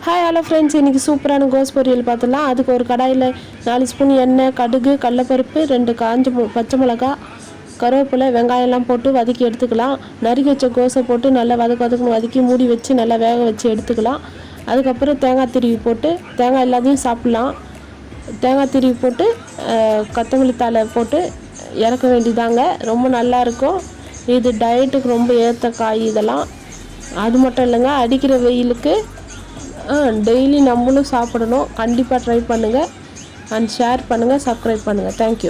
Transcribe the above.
Hi hello friends, இன்றைக்கி சூப்பரான கோஸ் பொரியல் பார்த்துலாம். அதுக்கு ஒரு கடாயில் 4 ஸ்பூன் எண்ணெய், கடுகு, கடலப்பருப்பு, 2 காஞ்ச பச்சை மிளகா, கருவேப்பிலை, வெங்காயம்லாம் போட்டு வதக்கி எடுத்துக்கலாம். நறுக்கி வச்ச கோஸை போட்டு நல்லா வதக்குன்னு வதக்கி மூடி வச்சு நல்லா வேக வச்சு எடுத்துக்கலாம். அதுக்கப்புறம் தேங்காய் திருவி போட்டு தேங்காய் எல்லாத்தையும் சாப்பிட்லாம். தேங்காய் திருவி போட்டு கொத்தமல்லி தழை போட்டு இறக்க வேண்டியதாங்க. ரொம்ப நல்லாயிருக்கும். இது டயட்டுக்கு ரொம்ப ஏற்ற காய். இதெல்லாம் அது மட்டும் இல்லைங்க, அடிக்கிற வெயிலுக்கு டெய்லி நம்மளும் சாப்பிடணும். கண்டிப்பாக ட்ரை பண்ணுங்கள் அண்ட் ஷேர் பண்ணுங்கள், சப்ஸ்கிரைப் பண்ணுங்கள். தேங்க்யூ.